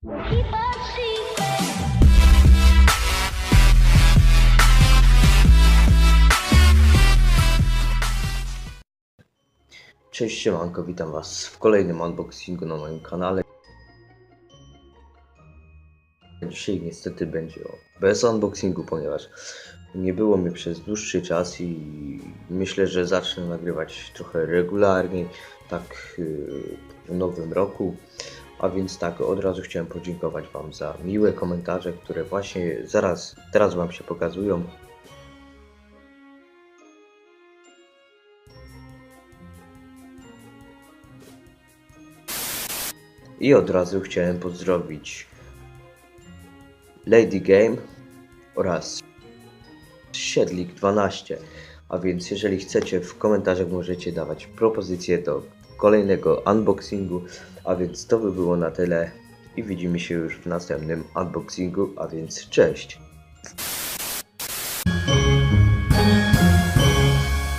Cześć, siemanko, witam was w kolejnym unboxingu na moim kanale. Dzisiaj niestety będzie bez unboxingu, ponieważ nie było mnie przez dłuższy czas i myślę, że zacznę nagrywać trochę regularniej, tak w nowym roku. A więc tak, od razu chciałem podziękować wam za miłe komentarze, które właśnie teraz wam się pokazują. I od razu chciałem pozdrowić Lady Game oraz Siedlik12. A więc jeżeli chcecie, w komentarzach możecie dawać propozycje do kolejnego unboxingu. A więc to by było na tyle i widzimy się już w następnym unboxingu, a więc cześć!